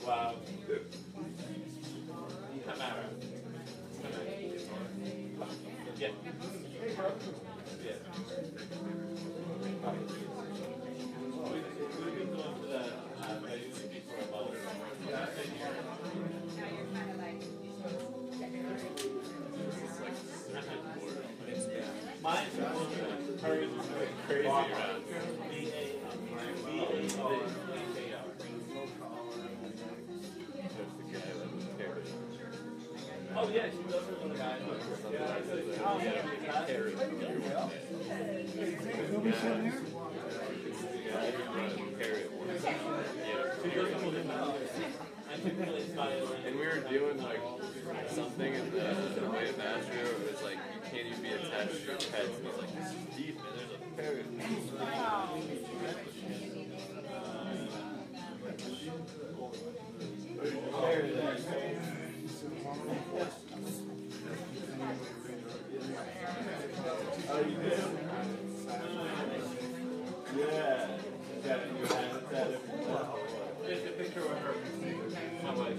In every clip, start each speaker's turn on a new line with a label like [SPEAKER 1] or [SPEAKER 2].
[SPEAKER 1] Wow. Tamara. Yeah. Yeah. We've been going to the ACIM for about mine's crazy around. Oh yeah, she was one of the guys.
[SPEAKER 2] And we were doing like something in the way of Astro. It was like you can't even be attached to pets. And he's like, this is deep, and there's a parrot.
[SPEAKER 1] Oh, you do? Yeah. There's a picture of her. My wife.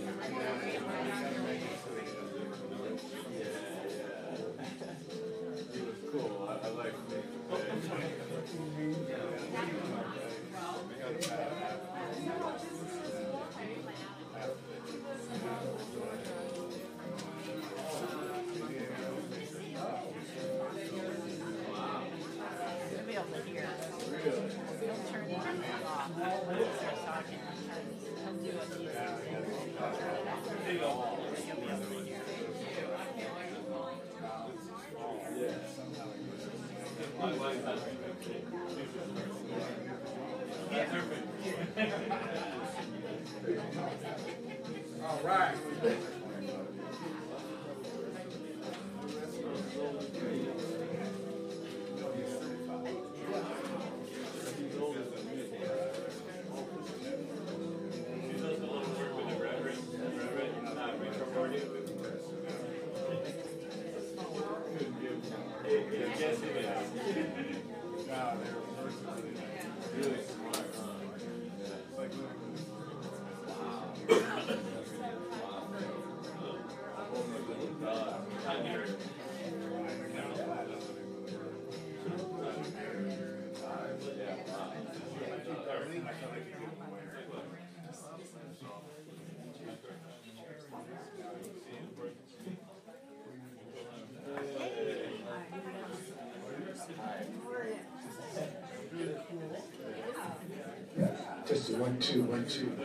[SPEAKER 1] It was cool. I like it.
[SPEAKER 3] All right.
[SPEAKER 4] Just 1, 2, 1, 2.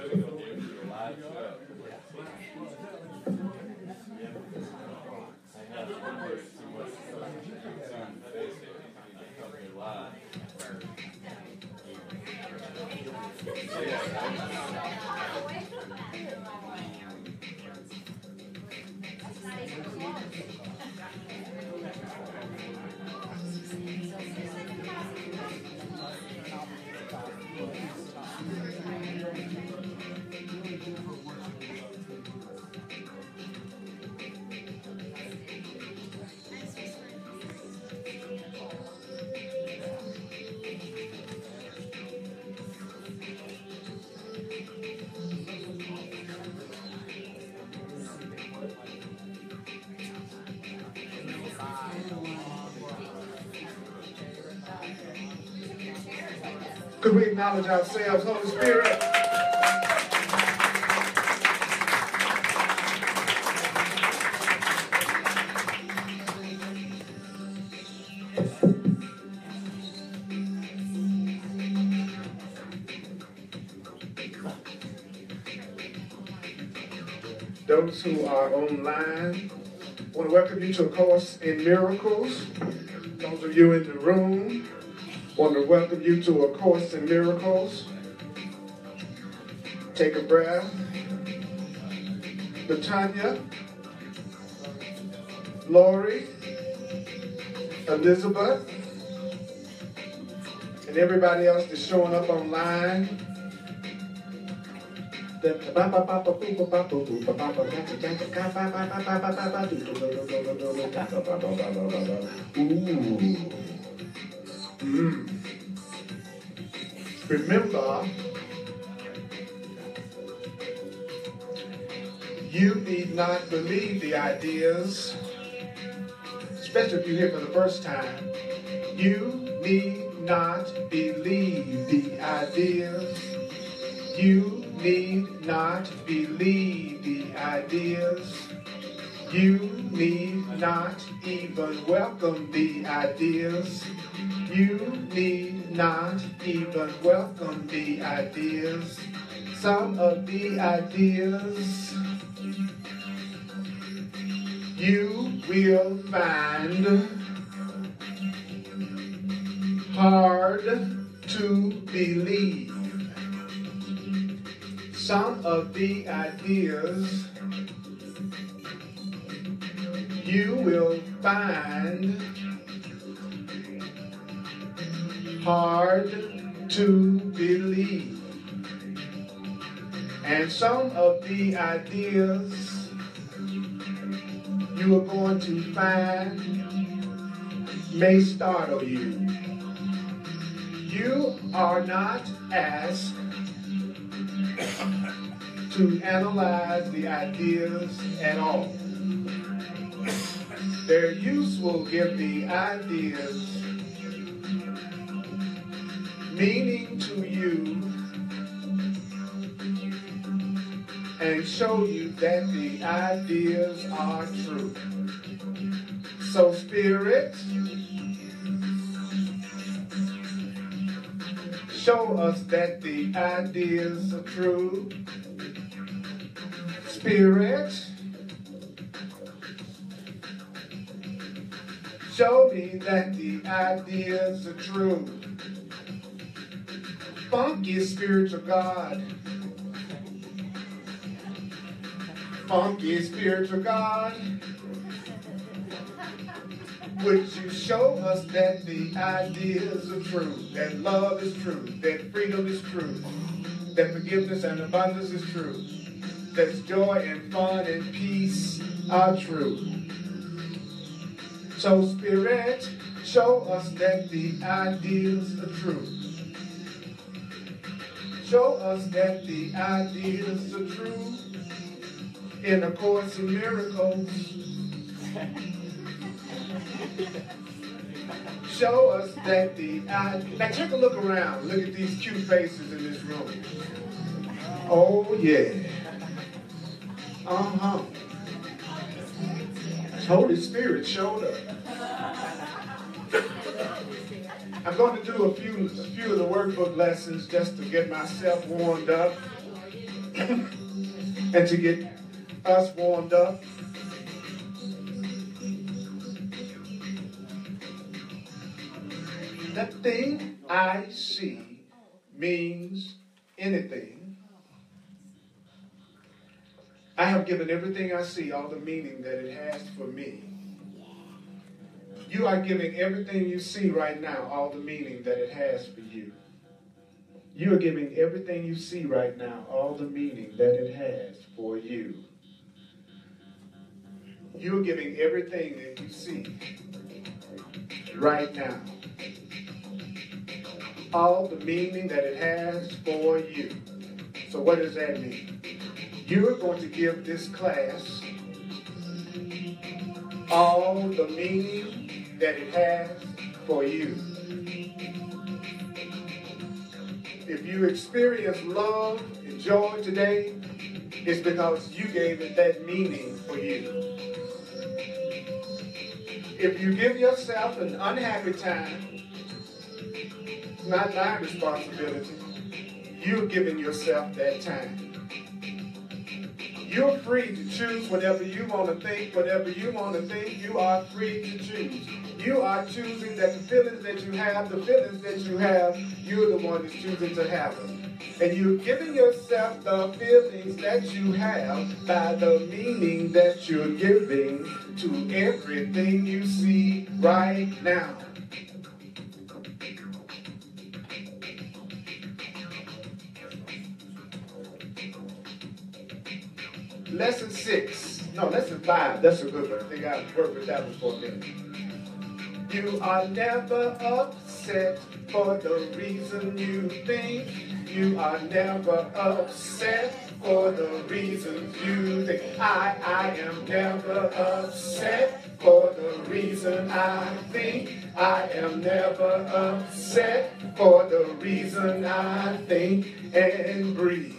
[SPEAKER 4] Could we acknowledge ourselves, Holy Spirit? Those who are online, I want to welcome you to a course in miracles. Those of you in the room, I want to welcome you to a course in miracles. Take a breath. Latanya, Lori, Elizabeth, and everybody else that's showing up online. Remember, you need not believe the ideas, especially if you're here for the first time. You need not believe the ideas. You need not believe the ideas. You need not even welcome the ideas. You need not even welcome the ideas. Some of the ideas you will find hard to believe. Some of the ideas you will find hard to believe. And some of the ideas you are going to find may startle you. You are not asked to analyze the ideas at all. Their use will give the ideas meaning to you and show you that the ideas are true. So, Spirit, show us that the ideas are true. Spirit, show me that the ideas are true. Funky spiritual God. Funky spiritual God. Would you show us that the ideas are true, that love is true, that freedom is true, that forgiveness and abundance is true, that joy and fun and peace are true. So, Spirit, show us that the ideas are true. Show us that the ideas are true. In A Course in Miracles, show us that the ideas. Now take a look around. Look at these cute faces in this room. Oh, yeah. Uh-huh. Holy Spirit showed up. I'm going to do a few of the workbook lessons just to get myself warmed up and to get us warmed up. That thing I see means anything. I have given everything I see all the meaning that it has for me. You are giving everything you see right now all the meaning that it has for you. You are giving everything you see right now all the meaning that it has for you. You are giving everything that you see right now all the meaning that it has for you. So what does that mean? You're going to give this class all the meaning that it has for you. If you experience love and joy today, it's because you gave it that meaning for you. If you give yourself an unhappy time, it's not my responsibility. You're giving yourself that time. You're free to choose whatever you want to think, whatever you want to think. You are free to choose. You are choosing that the feelings that you have, you're the one that's choosing to have them. And you're giving yourself the feelings that you have by the meaning that you're giving to everything you see right now. Lesson 5. That's a good one. I think I've worked with that one for a minute. You are never upset upset for the reason you think. You are never upset for the reasons you think. I am never upset for the reason I think. I am never upset for the reason I think. And breathe.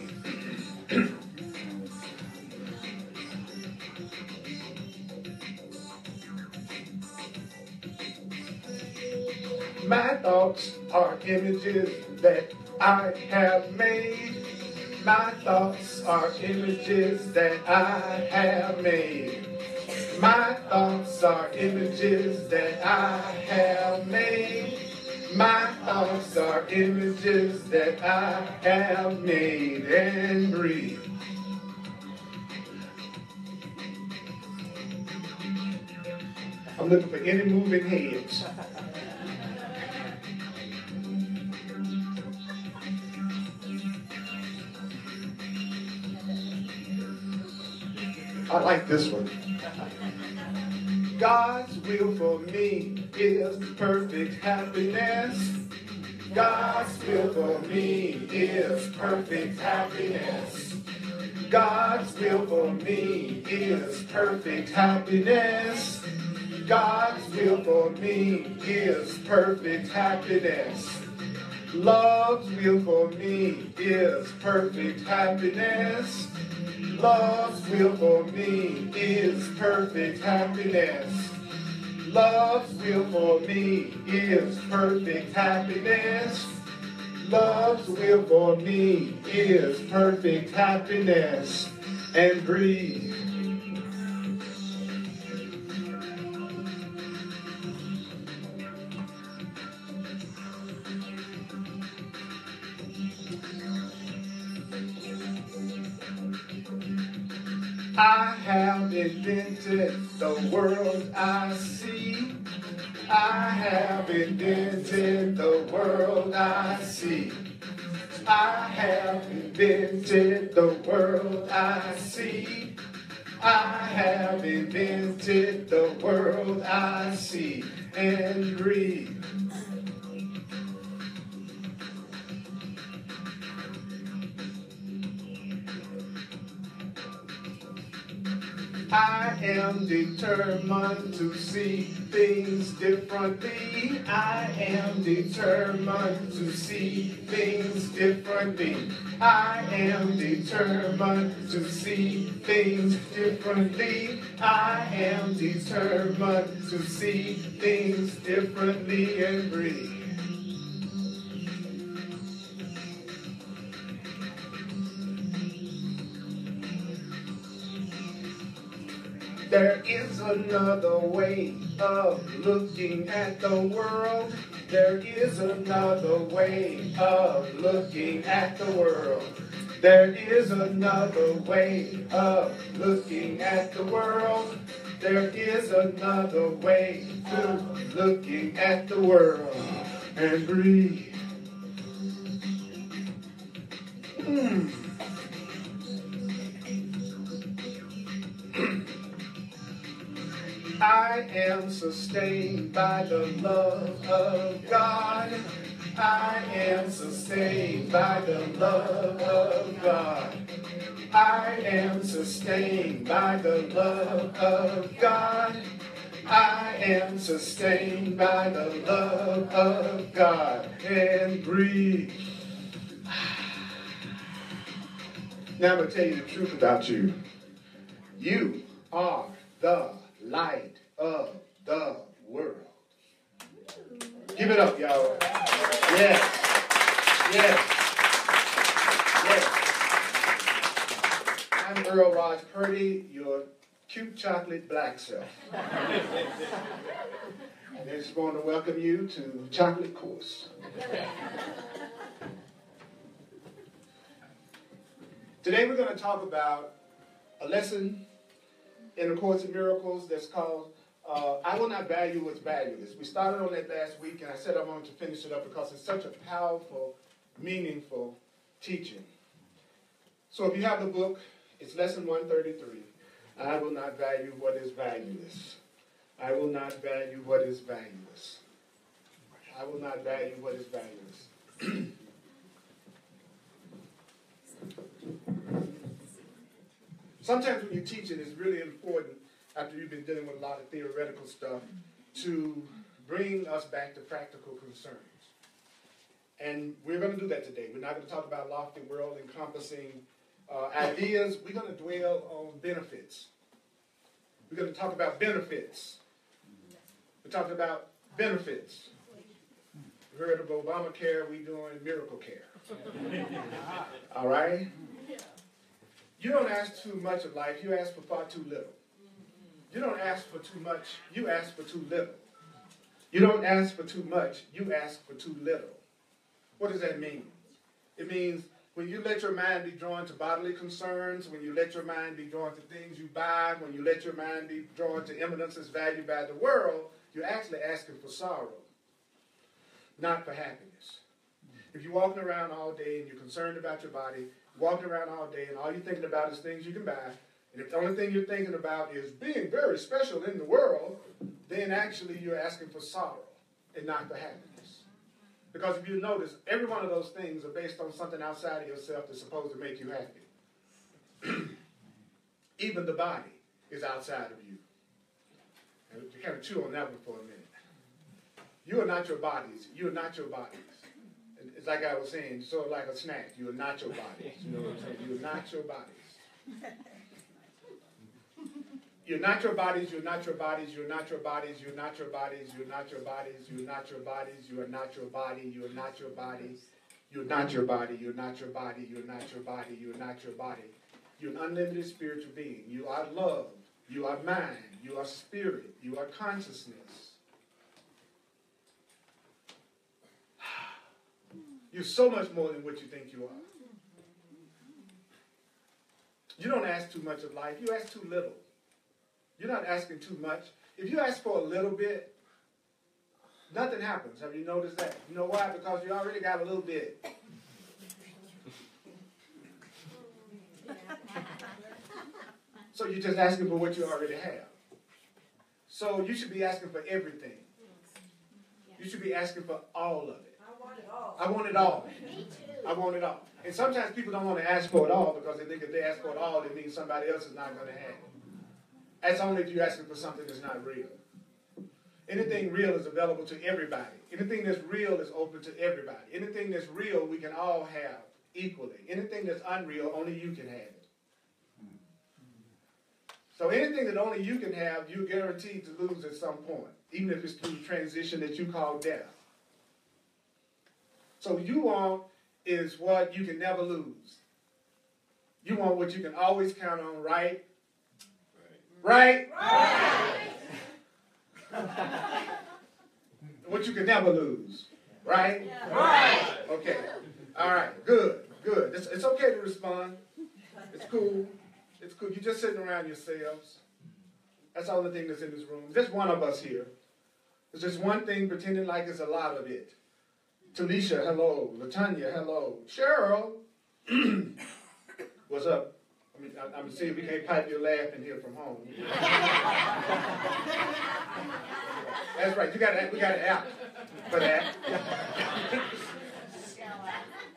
[SPEAKER 4] My thoughts are images that I have made. My thoughts are images that I have made. My thoughts are images that I have made. My thoughts are images that I have made. And breathe. I'm looking for any moving heads. I like this one. God's will for me is perfect happiness. God's will for me is perfect happiness. God's will for me is perfect happiness. God's will for me is perfect happiness. Love's will for me is perfect happiness. Love's will for me is perfect happiness. Love's will for me is perfect happiness. Love's will for me is perfect happiness. And breathe. I have invented the world I see. I have invented the world I see. I have invented the world I see. I have invented the world I see. And breathe. I am determined to see things differently. I am determined to see things differently. I am determined to see things differently. I am determined to see things differently. And breathe. There is another way of looking at the world. There is another way of looking at the world. There is another way of looking at the world. There is another way of looking at the world. And breathe. I am sustained by the love of God. I am sustained by the love of God. I am sustained by the love of God. I am sustained by the love of God. And breathe. Now I'm going to tell you the truth about you. You are the light of the world. Give it up, y'all. Yes. Yes. Yes. I'm Earl Purdy, your cute chocolate black self. And I just want to welcome you to Chocolate Course. Today we're going to talk about a lesson in A Course in Miracles that's called I Will Not Value What's Valueless. We started on that last week, and I said I wanted to finish it up because it's such a powerful, meaningful teaching. So if you have the book, it's lesson 133. I will not value what is valueless. I will not value what is valueless. I will not value what is valueless. Sometimes when you teach it, it's really important, after you've been dealing with a lot of theoretical stuff, to bring us back to practical concerns. And we're going to do that today. We're not going to talk about lofty world-encompassing ideas. We're going to dwell on benefits. We're going to talk about benefits. We're talking about benefits. You heard of Obamacare, we're doing miracle care. All right? You don't ask too much of life, you ask for far too little. You don't ask for too much, you ask for too little. You don't ask for too much, you ask for too little. What does that mean? It means when you let your mind be drawn to bodily concerns, when you let your mind be drawn to things you buy, when you let your mind be drawn to eminences valued by the world, you're actually asking for sorrow, not for happiness. If you're walking around all day and you're concerned about your body, walking around all day and all you're thinking about is things you can buy, and if the only thing you're thinking about is being very special in the world, then actually you're asking for sorrow and not for happiness. Because if you notice, every one of those things are based on something outside of yourself that's supposed to make you happy. Even the body is outside of you. And you kind of chew on that one for a minute. You are not your bodies. You are not your bodies. And it's like I was saying, sort of like a snack. You are not your bodies. You know what I'm saying? You are not your bodies. You're not your bodies, you're not your bodies, you're not your bodies, you're not your bodies, you're not your bodies, you're not your bodies, you are not your body, you are not your body, you're not your body, you're not your body, you're not your body, you're not your body. You're an unlimited spiritual being. You are love, you are mind, you are spirit, you are consciousness. You're so much more than what you think you are. You don't ask too much of life, you ask too little. You're not asking too much. If you ask for a little bit, nothing happens. Have you noticed that? You know why? Because you already got a little bit. So you're just asking for what you already have. So you should be asking for everything. You should be asking for all of it.
[SPEAKER 5] I want it all.
[SPEAKER 4] I want it all.
[SPEAKER 5] Me too.
[SPEAKER 4] I want it all. And sometimes people don't want to ask for it all because they think if they ask for it all, it means somebody else is not going to have it. That's only if you're asking for something that's not real. Anything real is available to everybody. Anything that's real is open to everybody. Anything that's real, we can all have equally. Anything that's unreal, only you can have it. So anything that only you can have, you're guaranteed to lose at some point, even if it's through the transition that you call death. So you want is what you can never lose. You want what you can always count on, right? Right? Right. What you can never lose. Right?
[SPEAKER 5] Yeah.
[SPEAKER 4] Right. Okay. All right. Good. Good. It's okay to respond. It's cool. It's cool. You're just sitting around yourselves. That's the only thing that's in this room. Just one of us here. It's just one thing pretending like it's a lot of it. Talisha, hello. Latanya, hello. Cheryl. What's up? I'm seeing we can't pipe your laugh in here from home. That's right. We got an app for that.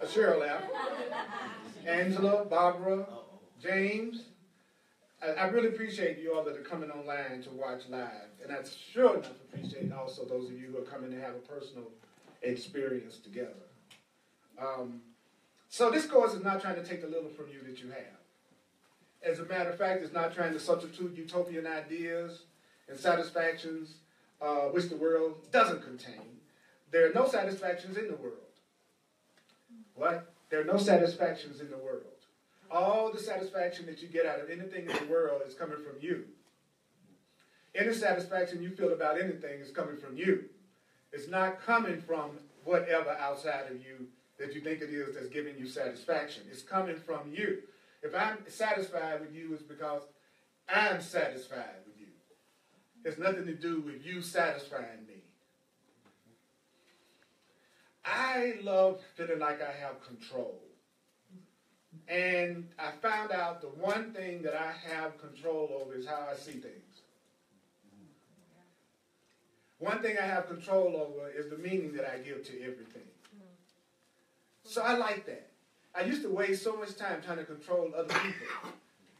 [SPEAKER 4] A Cheryl app. Angela, Barbara, James. I really appreciate you all that are coming online to watch live. And I sure enough appreciate also those of you who are coming to have a personal experience together. So this course is not trying to take the little from you that you have. As a matter of fact, it's not trying to substitute utopian ideas and satisfactions which the world doesn't contain. There are no satisfactions in the world. What? There are no satisfactions in the world. All the satisfaction that you get out of anything in the world is coming from you. Any satisfaction you feel about anything is coming from you. It's not coming from whatever outside of you that you think it is that's giving you satisfaction. It's coming from you. If I'm satisfied with you, it's because I'm satisfied with you. It's nothing to do with you satisfying me. I love feeling like I have control. And I found out the one thing that I have control over is how I see things. One thing I have control over is the meaning that I give to everything. So I like that. I used to waste so much time trying to control other people,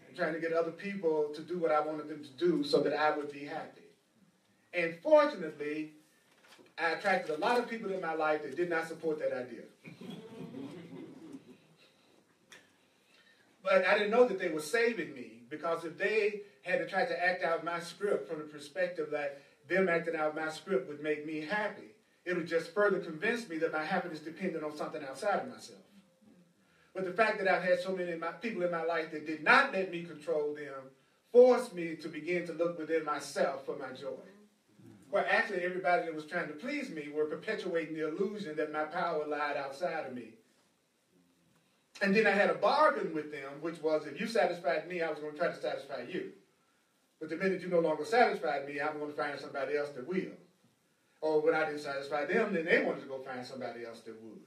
[SPEAKER 4] and trying to get other people to do what I wanted them to do so that I would be happy. And fortunately, I attracted a lot of people in my life that did not support that idea. But I didn't know that they were saving me, because if they had to try to act out my script from the perspective that them acting out my script would make me happy, it would just further convince me that my happiness depended on something outside of myself. But the fact that I've had so many people in my life that did not let me control them forced me to begin to look within myself for my joy. Where actually everybody that was trying to please me were perpetuating the illusion that my power lied outside of me. And then I had a bargain with them, which was, if you satisfied me, I was going to try to satisfy you. But the minute you no longer satisfied me, I'm going to find somebody else that will. Or when I didn't satisfy them, then they wanted to go find somebody else that would.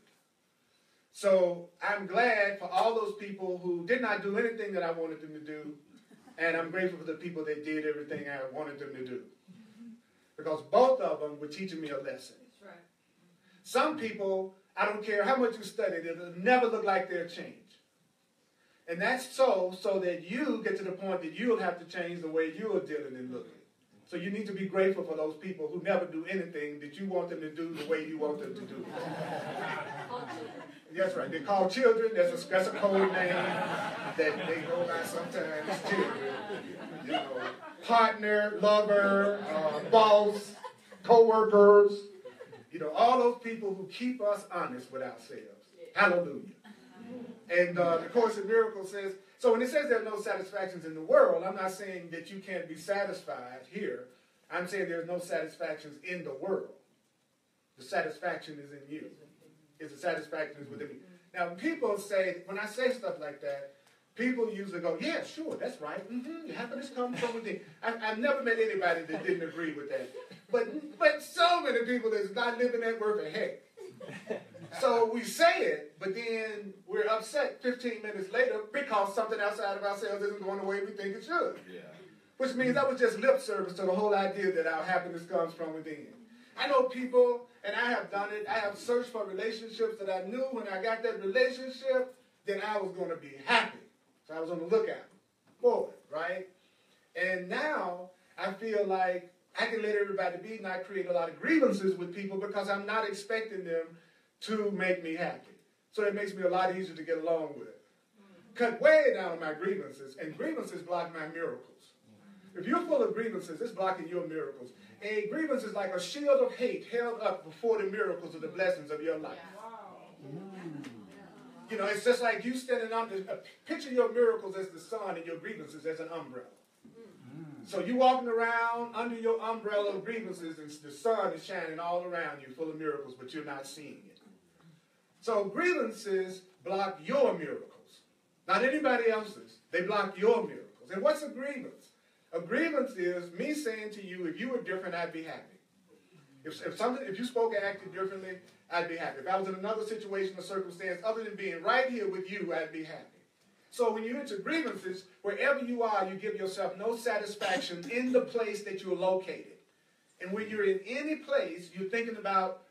[SPEAKER 4] So I'm glad for all those people who did not do anything that I wanted them to do, and I'm grateful for the people that did everything I wanted them to do. Because both of them were teaching me a lesson.
[SPEAKER 5] That's right.
[SPEAKER 4] Some people, I don't care how much you study, it'll never look like they'll change. And that's so that you get to the point that you'll have to change the way you're dealing and looking. So you need to be grateful for those people who never do anything that you want them to do the way you want them to do. That's right. They're called children. That's a code name that they go by sometimes. Children. You know, partner, lover, boss, co-workers. You know, all those people who keep us honest with ourselves. Hallelujah. And the Course in Miracles says, so when it says there are no satisfactions in the world, I'm not saying that you can't be satisfied here. I'm saying there's no satisfactions in the world. The satisfaction is in you. It's the satisfaction is within you. Now, people say, when I say stuff like that, people usually go, yeah, sure, that's right. Happiness comes from within. I've never met anybody that didn't agree with that. But so many people that's not living that worth a heck. So we say it, but then we're upset 15 minutes later because something outside of ourselves isn't going the way we think it should. Yeah. Which means that was just lip service to the whole idea that our happiness comes from within. I know people, and I have done it, I have searched for relationships that I knew when I got that relationship, then I was going to be happy. So I was on the lookout for it, right? And now I feel like I can let everybody be, not create a lot of grievances with people because I'm not expecting them to make me happy. So it makes me a lot easier to get along with. Cut way down on my grievances, and grievances block my miracles. If you're full of grievances, it's blocking your miracles. A grievance is like a shield of hate held up before the miracles of the blessings of your life. You know, it's just like you standing under, picture your miracles as the sun and your grievances as an umbrella. So you walking around under your umbrella of grievances and the sun is shining all around you full of miracles, but you're not seeing it. So grievances block your miracles, not anybody else's. They block your miracles. And what's a grievance? A grievance is me saying to you, if you were different, I'd be happy. If you spoke and acted differently, I'd be happy. If I was in another situation or circumstance other than being right here with you, I'd be happy. So when you're into grievances, wherever you are, you give yourself no satisfaction in the place that you're located. And when you're in any place, you're thinking about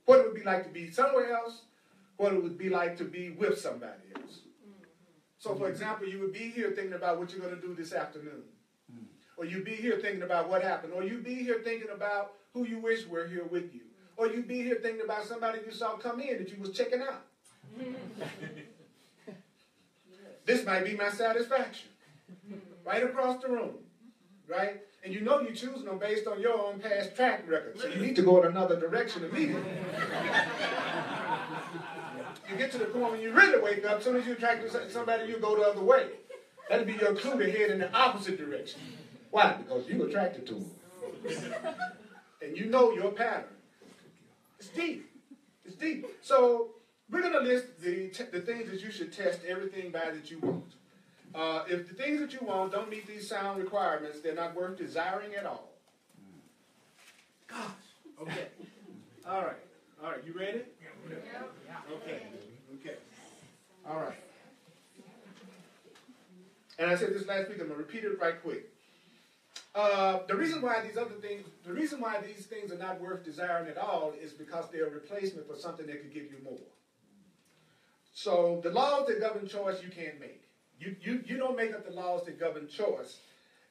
[SPEAKER 4] what it would be like to be somewhere else, what it would be like to be with somebody else. So, for example, you would be here thinking about what you're going to do this afternoon. Or you'd be here thinking about what happened. Or you'd be here thinking about who you wish were here with you. Or you'd be here thinking about somebody you saw come in that you was checking out. This might be my satisfaction. Right across the room. Right? And you know you're choosing them based on your own past track record. So you need to go in another direction immediately. You get to the point when you really wake up, as soon as you attract somebody, you go the other way. That'll be your clue to head in the opposite direction. Why? Because you're attracted to them. And you know your pattern. It's deep. It's deep. So we're going to list the things that you should test everything by that you want. If the things that you want don't meet these sound requirements, they're not worth desiring at all. Gosh. Okay. All right. All right. You ready? Okay. Okay. All right. And I said this last week. I'm going to repeat it right quick. The reason why these things are not worth desiring at all is because they're a replacement for something that could give you more. So the laws that govern choice you can't make. You don't make up the laws that govern choice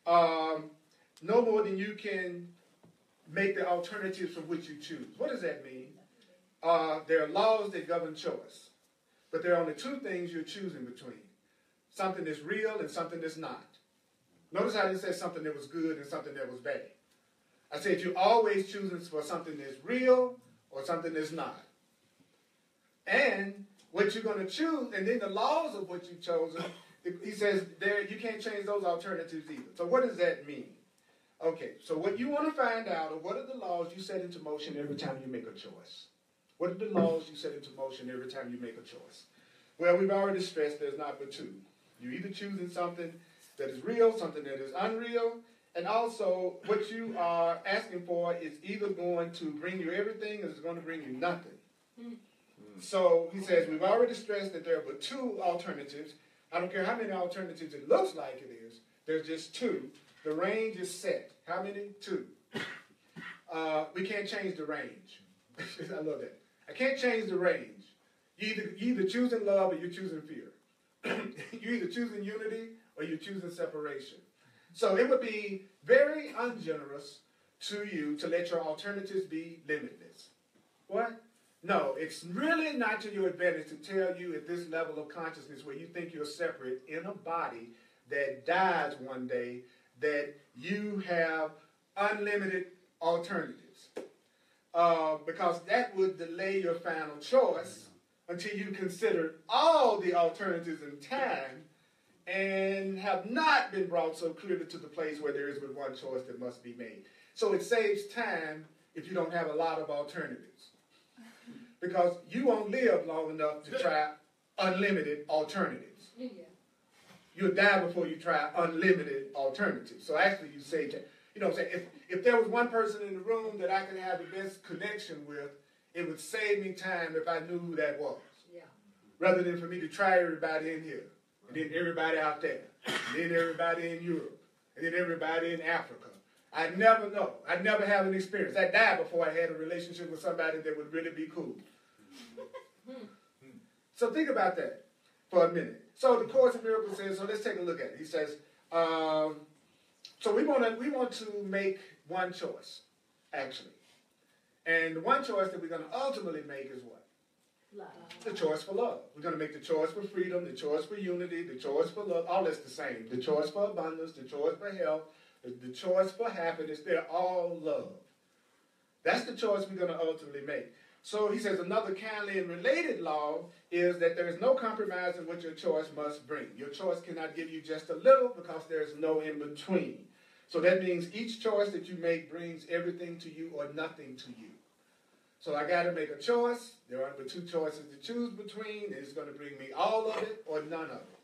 [SPEAKER 4] no more than you can make the alternatives from which you choose. What does that mean? There are laws that govern choice, but there are only two things you're choosing between. Something that's real and something that's not. Notice how they said something that was good and something that was bad. I said you're always choosing for something that's real or something that's not. And what you're going to choose, and then the laws of what you've chosen, he says there you can't change those alternatives either. So what does that mean? Okay, so what you want to find out are what are the laws you set into motion every time you make a choice? What are the laws you set into motion every time you make a choice? Well, we've already stressed there's not but two. You're either choosing something that is real, something that is unreal, and also what you are asking for is either going to bring you everything or it's going to bring you nothing. So he says we've already stressed that there are but two alternatives. I don't care how many alternatives it looks like it is. There's just two. The range is set. How many? Two. We can't change the range. I love that. I can't change the range. You're either choosing love or you're choosing fear. You're either choosing unity or you're choosing separation. So it would be very ungenerous to you to let your alternatives be limitless. What? No, it's really not to your advantage to tell you at this level of consciousness where you think you're separate in a body that dies one day that you have unlimited alternatives. Because that would delay your final choice until you consider all the alternatives in time and have not been brought so clearly to the place where there is but one choice that must be made. So it saves time if you don't have a lot of alternatives. Because you won't live long enough to try unlimited alternatives. Yeah. You'll die before you try unlimited alternatives. So actually you save time. You know what I'm saying? If there was one person in the room that I could have the best connection with, it would save me time if I knew who that was. Yeah. Rather than for me to try everybody in here, and then everybody out there, and then everybody in Europe, and then everybody in Africa. I'd never know. I'd never have an experience. I died before I had a relationship with somebody that would really be cool. So think about that for a minute. So the Course in Miracles says, so let's take a look at it. He says, so we want to make one choice, actually. And the one choice that we're going to ultimately make is what? Love. The choice for love. We're going to make the choice for freedom, the choice for unity, the choice for love. All that's the same. The choice for abundance, the choice for health, the choice for happiness. They're all love. That's the choice we're going to ultimately make. So he says another kindly and related law is that there is no compromise in what your choice must bring. Your choice cannot give you just a little because there is no in between. So that means each choice that you make brings everything to you or nothing to you. So I got to make a choice. There are but two choices to choose between, and it's going to bring me all of it or none of it.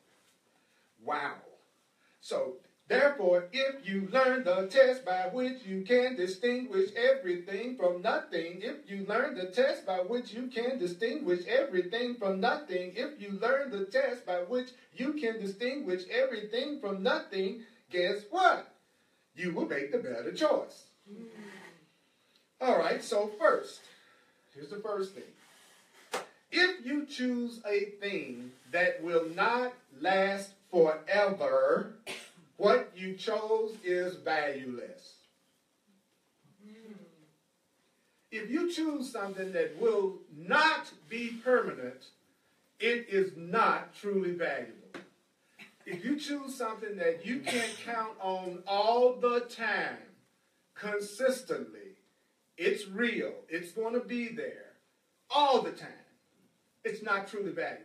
[SPEAKER 4] Wow. So therefore, if you learn the test by which you can distinguish everything from nothing, if you learn the test by which you can distinguish everything from nothing, if you learn the test by which you can distinguish everything from nothing, guess what? You will make the better choice. All right, so first, here's the first thing. If you choose a thing that will not last forever, what you chose is valueless. If you choose something that will not be permanent, it is not truly valuable. If you choose something that you can't count on all the time, consistently, it's real, it's going to be there all the time, it's not truly valuable.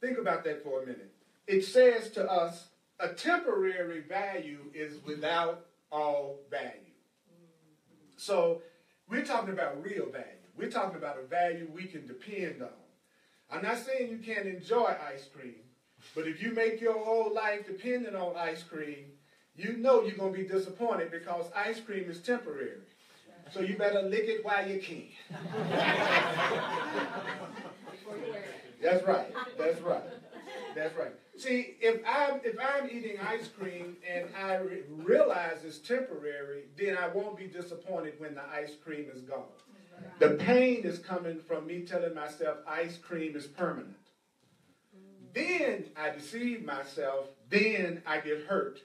[SPEAKER 4] Think about that for a minute. It says to us, a temporary value is without all value. So we're talking about real value. We're talking about a value we can depend on. I'm not saying you can't enjoy ice cream, but if you make your whole life dependent on ice cream, you know you're going to be disappointed because ice cream is temporary. So you better lick it while you can. That's right. That's right. That's right. See, if I'm eating ice cream and I realize it's temporary, then I won't be disappointed when the ice cream is gone. The pain is coming from me telling myself ice cream is permanent. Then I deceive myself. Then I get hurt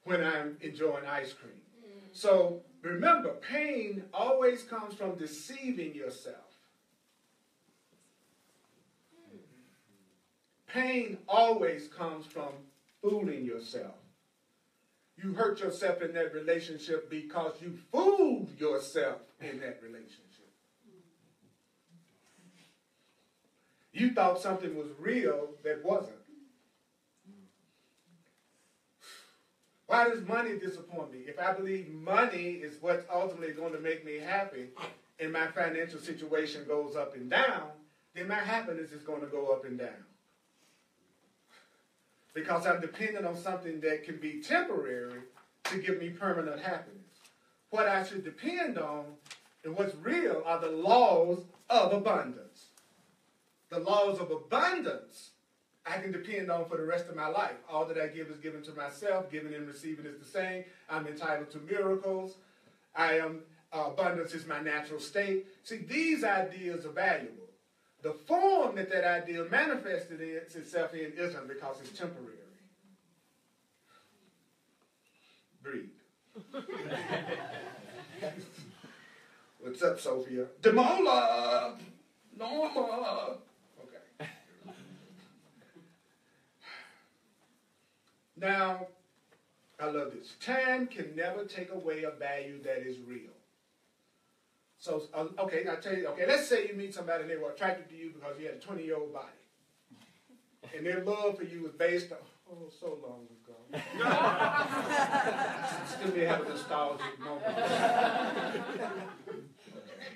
[SPEAKER 4] when I'm enjoying ice cream. So remember, pain always comes from deceiving yourself. Pain always comes from fooling yourself. You hurt yourself in that relationship because you fooled yourself in that relationship. You thought something was real that wasn't. Why does money disappoint me? If I believe money is what's ultimately going to make me happy and my financial situation goes up and down, then my happiness is going to go up and down. Because I'm dependent on something that can be temporary to give me permanent happiness. What I should depend on and what's real are the laws of abundance. The laws of abundance I can depend on for the rest of my life. All that I give is given to myself. Giving and receiving is the same. I'm entitled to miracles. Abundance is my natural state. See, these ideas are valuable. The form that idea manifested itself in isn't, because it's temporary. Breathe. What's up, Sophia? Demola! Norma! Okay. Now, I love this. Time can never take away a value that is real. So, okay, I'll tell you, let's say you meet somebody and they were attracted to you because you had a 20-year-old body. And their love for you was based on, so long ago. Still may have a nostalgic moment. Okay,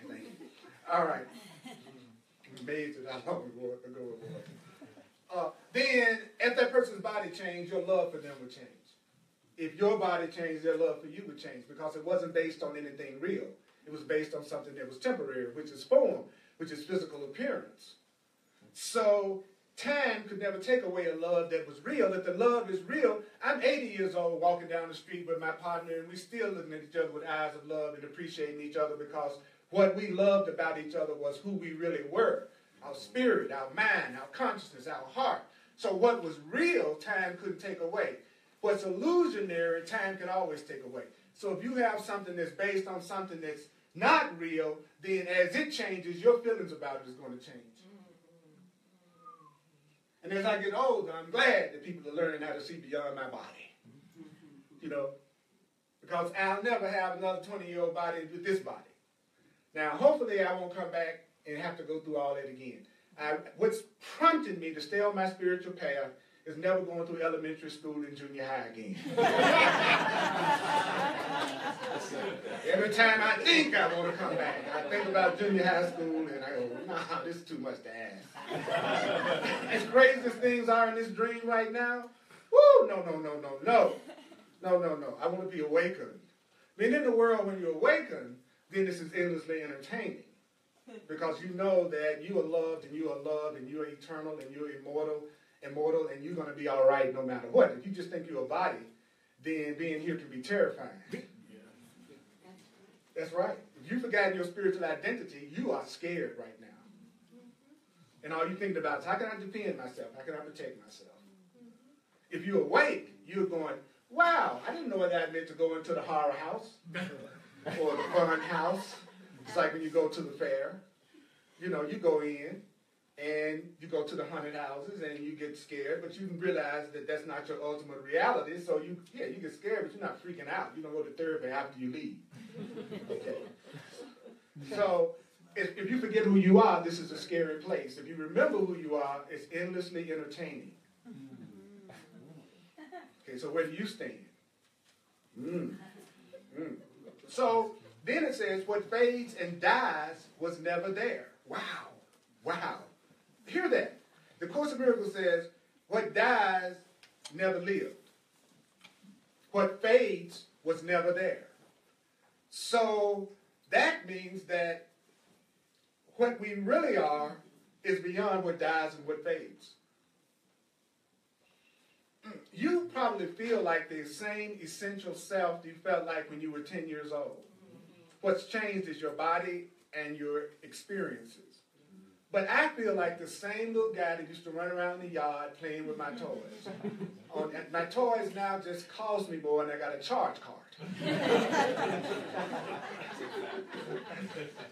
[SPEAKER 4] thank you. All right. I'm amazed at how long ago it was. Then, if that person's body changed, your love for them would change. If your body changed, their love for you would change, because it wasn't based on anything real. It was based on something that was temporary, which is form, which is physical appearance. So time could never take away a love that was real. If the love is real, I'm 80 years old walking down the street with my partner, and we still looking at each other with eyes of love and appreciating each other, because what we loved about each other was who we really were. Our spirit, our mind, our consciousness, our heart. So what was real, time couldn't take away. What's illusionary, time can always take away. So if you have something that's based on something that's not real, then as it changes, your feelings about it is going to change. And as I get older, I'm glad that people are learning how to see beyond my body. You know, because I'll never have another 20-year-old body with this body. Now, hopefully I won't come back and have to go through all that again. What's prompted me to stay on my spiritual path is never going through elementary school and junior high again. Every time I think I want to come back, I think about junior high school and I go, nah, this is too much to ask. As crazy as things are in this dream right now, woo, no. I want to be awakened. I mean, in the world, when you're awakened, then this is endlessly entertaining. Because you know that you are loved and you are eternal and you're immortal, and you're going to be all right no matter what. If you just think you're a body, then being here can be terrifying. That's right. If you've forgotten your spiritual identity, you are scared right now. And all you're thinking about is, how can I defend myself? How can I protect myself? If you're awake, you're going, wow, I didn't know what that meant to go into the horror house or the fun house. It's like when you go to the fair. You know, you go in and you go to the haunted houses and you get scared, but you realize that that's not your ultimate reality. So you get scared, but you're not freaking out. You don't go to therapy after you leave. Okay. So if you forget who you are, this is a scary place. If you remember who you are, it's endlessly entertaining. Okay, so where do you stand? So then it says, what fades and dies was never there. Wow. Hear that. The Course in Miracles says, what dies never lived. What fades was never there. So that means that what we really are is beyond what dies and what fades. you probably feel like the same essential self you felt like when you were 10 years old. What's changed is your body and your experiences. But I feel like the same little guy that used to run around the yard playing with my toys. My toys now just cost me more, and I got a charge card.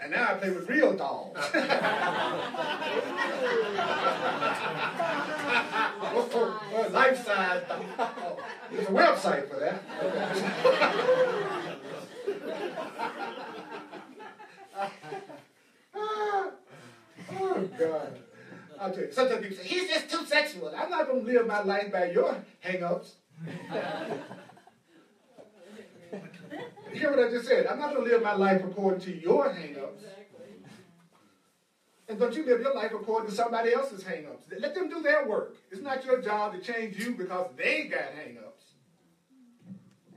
[SPEAKER 4] And now I play with real dolls. Life size. There's a website for that. Oh, God. I'll tell you. Sometimes people say, he's just too sexual. I'm not going to live my life by your hang-ups. You hear what I just said? I'm not going to live my life according to your hang-ups. And don't you live your life according to somebody else's hang-ups. Let them do their work. It's not your job to change you because they got hang-ups.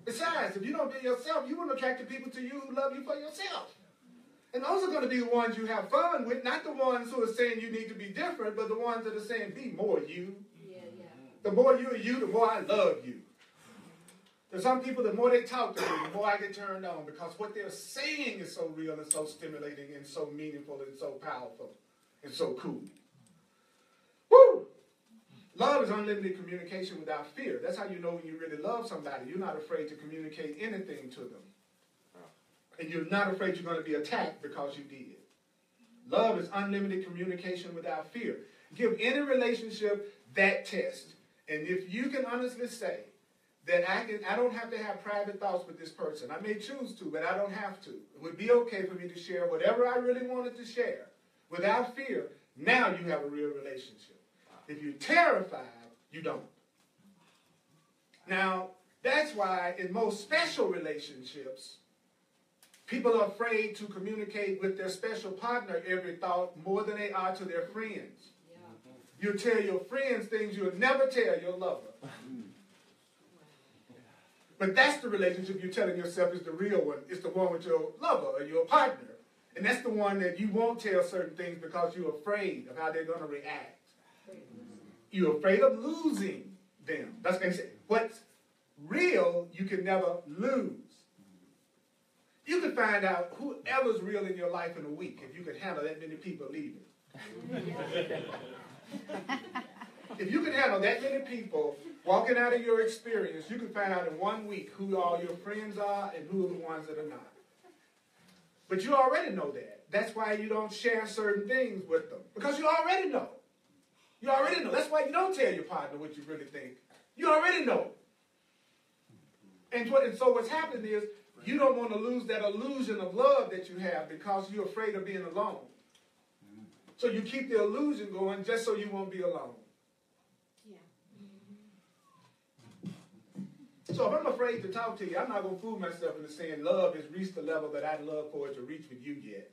[SPEAKER 4] Besides, if you don't be yourself, you won't attract the people to you who love you for yourself. And those are going to be the ones you have fun with, not the ones who are saying you need to be different, but the ones that are saying, be more you. Yeah, yeah. The more you are you, the more I love you. There's some people, the more they talk to me, the more I get turned on, because what they're saying is so real and so stimulating and so meaningful and so powerful and so cool. Woo! Love is unlimited communication without fear. That's how you know when you really love somebody. You're not afraid to communicate anything to them. And you're not afraid you're going to be attacked because you did. Love is unlimited communication without fear. Give any relationship that test. And if you can honestly say that I don't have to have private thoughts with this person. I may choose to, but I don't have to. It would be okay for me to share whatever I really wanted to share without fear. Now you have a real relationship. If you're terrified, you don't. Now, that's why in most special relationships, people are afraid to communicate with their special partner every thought more than they are to their friends. Yeah. You tell your friends things you'll never tell your lover. But that's the relationship you're telling yourself is the real one. It's the one with your lover or your partner. And that's the one that you won't tell certain things because you're afraid of how they're going to react. You're afraid of losing them. That's what they say. What's real, you can never lose. You can find out whoever's real in your life in a week if you can handle that many people leaving. If you can handle that many people walking out of your experience, you can find out in 1 week who all your friends are and who are the ones that are not. But you already know that. That's why you don't share certain things with them. Because you already know. You already know. That's why you don't tell your partner what you really think. You already know. And so what's happening is, you don't want to lose that illusion of love that you have because you're afraid of being alone. So you keep the illusion going just so you won't be alone. Yeah. So if I'm afraid to talk to you, I'm not going to fool myself into saying love has reached the level that I'd love for it to reach with you yet.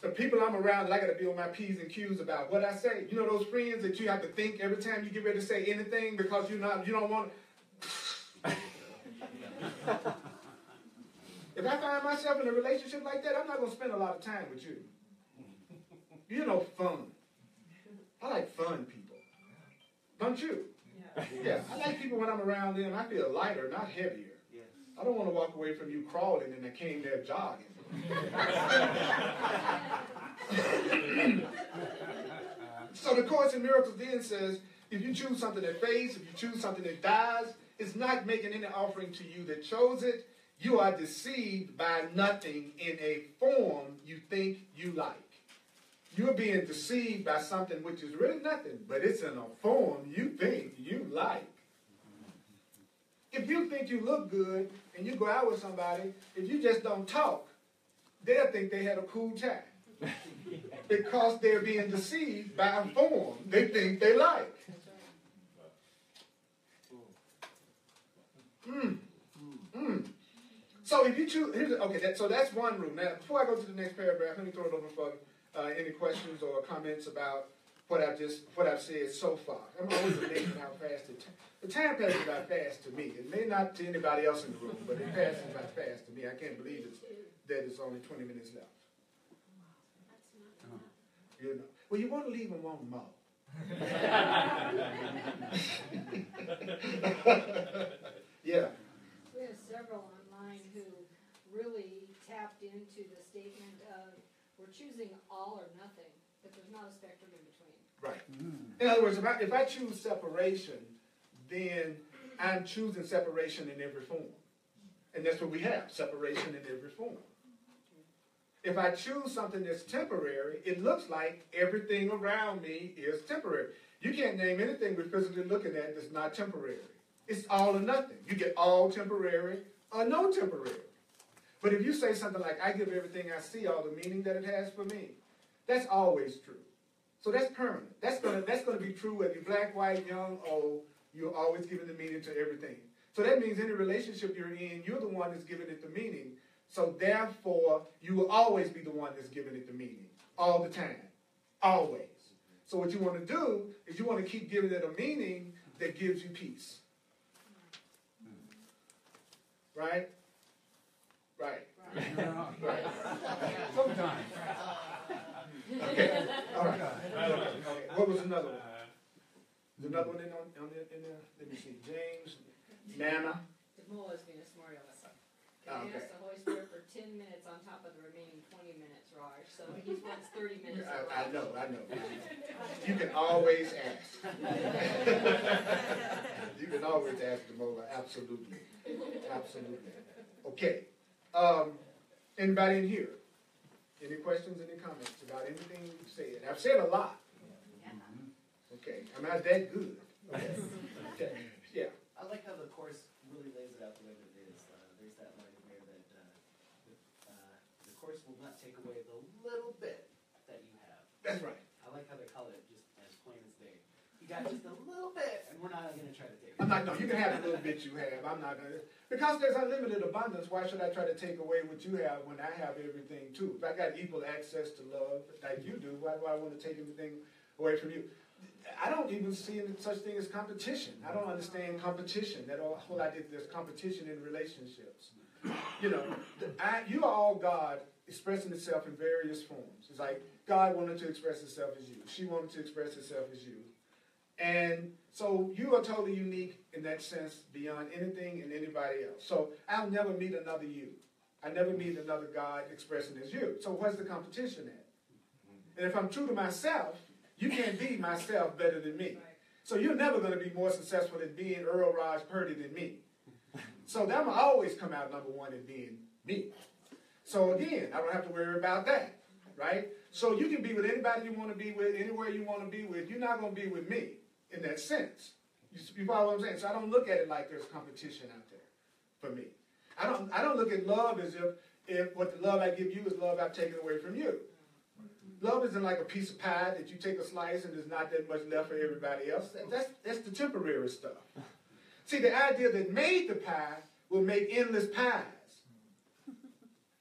[SPEAKER 4] The people I'm around, I got to be on my P's and Q's about what I say. You know those friends that you have to think every time you get ready to say anything because you don't want to... If I find myself in a relationship like that, I'm not going to spend a lot of time with you. You know, fun. I like fun people. Don't you? Yeah. I like people when I'm around them, I feel lighter, not heavier. I don't want to walk away from you crawling and I came there jogging. So the Course in Miracles then says, if you choose something that fades, if you choose something that dies, it's not making any offering to you that chose it. You are deceived by nothing in a form you think you like. You're being deceived by something which is really nothing, but it's in a form you think you like. If you think you look good and you go out with somebody, if you just don't talk, they'll think they had a cool time. Because they're being deceived by a form they think they like. So if you choose, so that's one rule. Now, before I go to the next paragraph, let me throw it over for any questions or comments about what I've said so far. I'm always amazed at how fast the time passes by fast to me. It may not to anybody else in the room, but it passes by fast to me. I can't believe that it's only 20 minutes left. You know. Well, you want to leave and want more. Yeah.
[SPEAKER 5] We have several online who really tapped into the statement of we're choosing all or nothing, but there's not a spectrum in between.
[SPEAKER 4] Right. In other words, if I choose separation, then I'm choosing separation in every form. And that's what we have, separation in every form. If I choose something that's temporary, it looks like everything around me is temporary. You can't name anything we're physically looking at that's not temporary. It's all or nothing. You get all temporary or no temporary. But if you say something like, I give everything I see all the meaning that it has for me, that's always true. So that's permanent. That's gonna be true whether you're black, white, young, old. You're always giving the meaning to everything. So that means any relationship you're in, you're the one that's giving it the meaning. So therefore, you will always be the one that's giving it the meaning. All the time. Always. So what you want to do is you want to keep giving it a meaning that gives you peace. Right? Right. Right.
[SPEAKER 3] Sometimes.
[SPEAKER 4] Okay. All right. Okay. What was another one? There's another one in there? Let me see. James, Nana.
[SPEAKER 5] The mole is being a smart aleck.
[SPEAKER 4] Oh,
[SPEAKER 5] Can
[SPEAKER 4] okay.
[SPEAKER 5] ask the Holy Spirit for 10 minutes on top of the remaining 20 minutes, Raj. So he wants 30 minutes.
[SPEAKER 4] I know. You can always ask. You can always ask the Mola. Absolutely. Absolutely. Okay. Anybody in here? Any questions, any comments about anything you've said? I've said a lot. Okay. I'm not that good. Okay. Okay. Yeah.
[SPEAKER 6] I like how the Course really lays it out the way that it is. There's that line in there that the Course will not take away the little bit that you have.
[SPEAKER 4] That's right.
[SPEAKER 6] I like how they call it just as plain as day. You got just a little bit, and we're not going to try to take it.
[SPEAKER 4] No, you can have the little bit you have. I'm not going to. Because there's unlimited abundance, why should I try to take away what you have when I have everything too? If I got equal access to love like you do, why do I want to take anything away from you? I don't even see any such thing as competition. I don't understand competition. That whole idea that there's competition in relationships. You know, you are all God expressing itself in various forms. It's like God wanted to express itself as you. She wanted to express herself as you. And so you are totally unique in that sense beyond anything and anybody else. So I'll never meet another you. I never meet another God expressing as you. So where's the competition at? And if I'm true to myself, you can't be myself better than me. So you're never going to be more successful at being Earl Purdy than me. So that will always come out number one in being me. So again, I don't have to worry about that, right? So you can be with anybody you want to be with, anywhere you want to be with. You're not going to be with me in that sense. You follow what I'm saying? So I don't look at it like there's competition out there for me. I don't look at love as if what the love I give you is love I've taken away from you. Love isn't like a piece of pie that you take a slice and there's not that much left for everybody else. That's the temporary stuff. See, the idea that made the pie will make endless pies.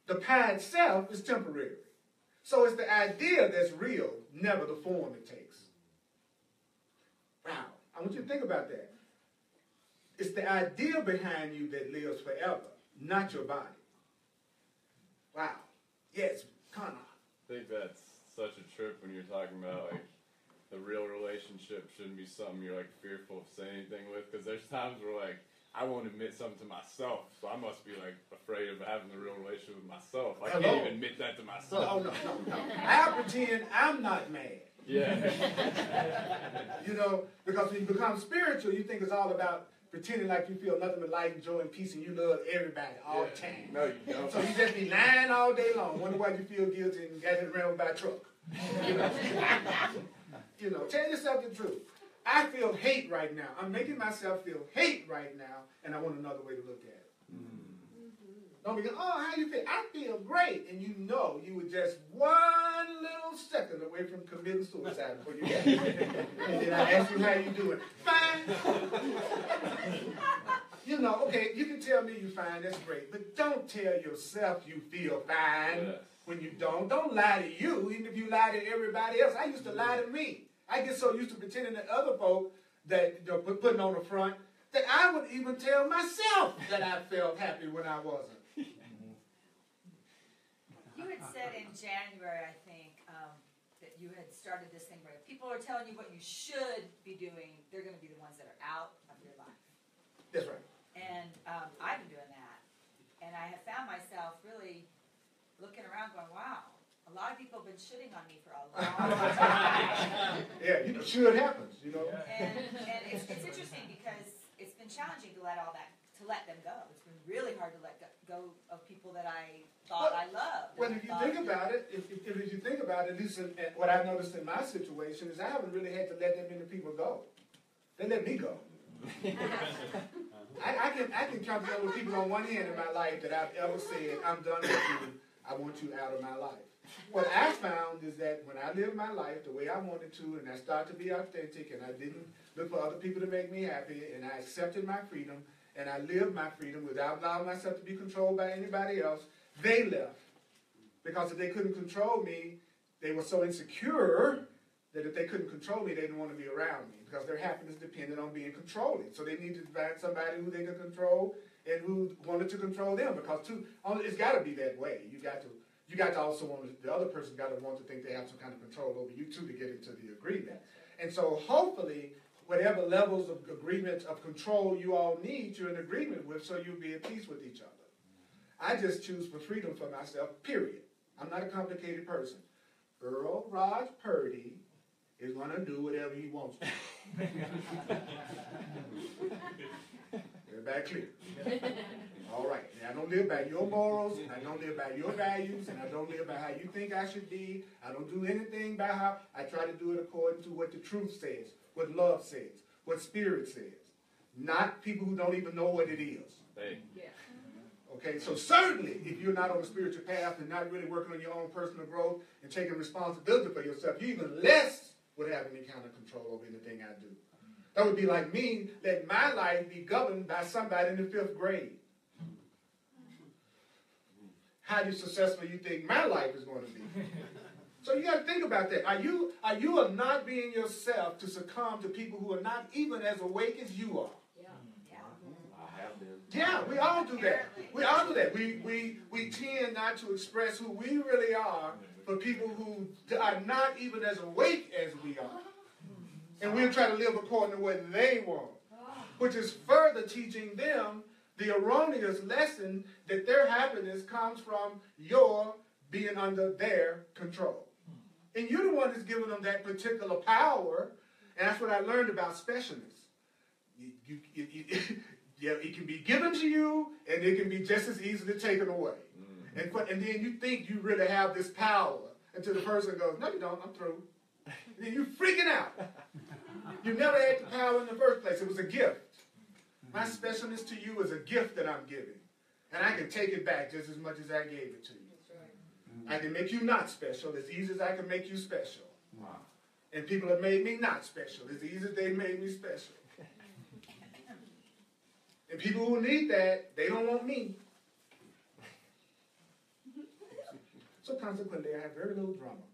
[SPEAKER 4] The pie itself is temporary. So it's the idea that's real, never the form it takes. Wow. I want you to think about that. It's the idea behind you that lives forever, not your body. Wow. Yes, Connor.
[SPEAKER 2] I think that's such a trip when you're talking about like the real relationship shouldn't be something you're like fearful of saying anything with, because there's times where like I won't admit something to myself, so I must be like afraid of having the real relationship with myself. I can't even admit that to myself.
[SPEAKER 4] Oh no. I pretend I'm not mad.
[SPEAKER 2] Yeah.
[SPEAKER 4] You know, because when you become spiritual, you think it's all about pretending like you feel nothing but light and joy and peace and you love everybody all the time.
[SPEAKER 2] No, you don't.
[SPEAKER 4] So you just be lying all day long, wonder why you feel guilty and got hit around by a truck. You know, tell yourself the truth. I feel hate right now. I'm making myself feel hate right now, and I want another way to look at it. Don't be going, oh, how you feel? I feel great. And you know you were just one little second away from committing suicide before you got it. And then I ask you how you doing. Fine. You know, okay, you can tell me you're fine, that's great. But don't tell yourself you feel fine when you don't. Don't lie to you, even if you lie to everybody else. I used to lie to me. I get so used to pretending that other folk that putting on the front that I would even tell myself that I felt happy when I wasn't.
[SPEAKER 7] You had said in January, I think, that you had had started this thing where if people are telling you what you should be doing, they're going to be the ones that are out of your life.
[SPEAKER 4] That's right.
[SPEAKER 7] And I've been doing that. And I have found myself really looking around going, wow, a lot of people have been shitting on me for a long time.
[SPEAKER 4] Yeah, you know, sure it happens, you know.
[SPEAKER 7] And it's interesting because it's been challenging to let them go. It's been really hard to let go of people that I thought I loved.
[SPEAKER 4] Well, if you think about it, if you think about it, at least what I noticed in my situation is I haven't really had to let that many people go. They let me go. I can count the number of people on one hand in my life that I've ever said, I'm done with you, I want you out of my life. What I found is that when I lived my life the way I wanted to, and I started to be authentic, and I didn't look for other people to make me happy, and I accepted my freedom, and I lived my freedom without allowing myself to be controlled by anybody else, they left. Because if they couldn't control me, they were so insecure that if they couldn't control me, they didn't want to be around me. Because their happiness depended on being controlling. So they needed to find somebody who they could control and who wanted to control them. Because it's got to be that way. You got to also want the other person got to want to think they have some kind of control over you too to get into the agreement. And so hopefully, whatever levels of agreement of control you all need, you're in agreement with, so you'll be at peace with each other. I just choose for freedom for myself, period. I'm not a complicated person. Earl Purdy is going to do whatever he wants to. Everybody clear? All right. And I don't live by your morals, and I don't live by your values, and I don't live by how you think I should be. I don't do anything by how I try to do it according to what the truth says, what love says, what spirit says. Not people who don't even know what it is.
[SPEAKER 2] Hey.
[SPEAKER 5] Yeah.
[SPEAKER 4] Okay, so certainly, if you're not on a spiritual path and not really working on your own personal growth and taking responsibility for yourself, you even less would have any kind of control over anything I do. That would be like me letting my life be governed by somebody in the 5th grade. How successful you think my life is going to be? So you got to think about that. Are you not being yourself to succumb to people who are not even as awake as you are?
[SPEAKER 2] I have been.
[SPEAKER 4] Yeah, we all do that. We all do that. We tend not to express who we really are for people who are not even as awake as we are. And we'll try to live according to what they want, which is further teaching them the erroneous lesson that their happiness comes from your being under their control. And you're the one that's giving them that particular power, and that's what I learned about specialness. Yeah, it can be given to you, and it can be just as easily taken away. And then you think you really have this power until the person goes, no, you don't, I'm through. And then you're freaking out. You never had the power in the first place. It was a gift. My specialness to you is a gift that I'm giving. And I can take it back just as much as I gave it to you.
[SPEAKER 5] That's right.
[SPEAKER 4] I can make you not special as easy as I can make you special. Wow. And people have made me not special as easy as they made me special. And people who need that, they don't want me. So consequently, I have very little drama.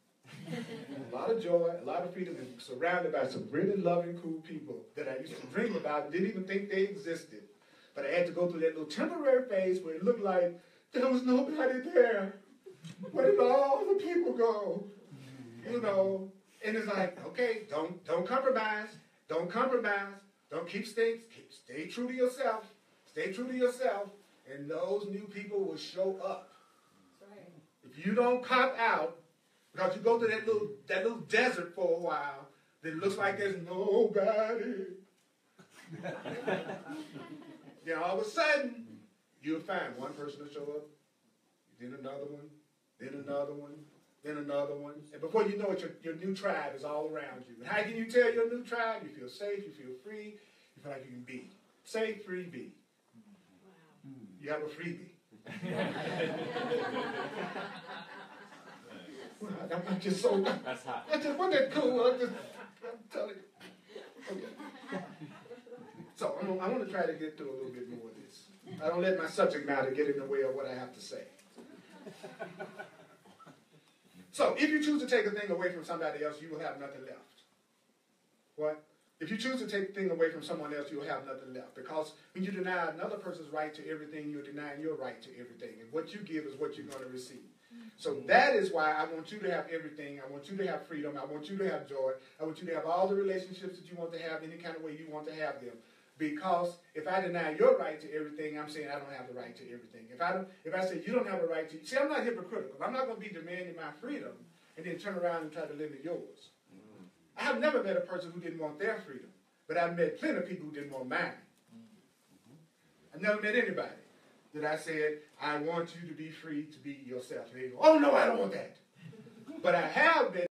[SPEAKER 4] A lot of joy, a lot of freedom, and surrounded by some really loving, cool people that I used to dream about and didn't even think they existed. But I had to go through that little temporary phase where it looked like there was nobody there. Where did all the people go? You know, and it's like, okay, don't compromise. Don't compromise. Don't stay true to yourself. Stay true to yourself, and those new people will show up.
[SPEAKER 5] That's right.
[SPEAKER 4] If you don't cop out, because you go to that little desert for a while, then it looks like there's nobody. Then all of a sudden, you'll find one person will show up, then another one, then another one, then another one. And before you know it, your new tribe is all around you. And how can you tell your new tribe? You feel safe, you feel free, you feel like you can be. Safe, free, be.
[SPEAKER 5] Wow.
[SPEAKER 4] You have a freebie. I'm just so...
[SPEAKER 2] That's hot.
[SPEAKER 4] Wasn't that cool? I'm telling you. Okay. So I want to try to get through a little bit more of this. I don't let my subject matter get in the way of what I have to say. So if you choose to take a thing away from somebody else, you will have nothing left. What? If you choose to take a thing away from someone else, you will have nothing left. Because when you deny another person's right to everything, you're denying your right to everything. And what you give is what you're going to receive. So that is why I want you to have everything. I want you to have freedom. I want you to have joy. I want you to have all the relationships that you want to have, any kind of way you want to have them. Because if I deny your right to everything, I'm saying I don't have the right to everything. If I say you don't have a right to, see, I'm not hypocritical. I'm not going to be demanding my freedom and then turn around and try to limit yours. I have never met a person who didn't want their freedom, but I've met plenty of people who didn't want mine. I've never met anybody that I said, I want you to be free to be yourself. And they go, oh no, I don't want that. But I have been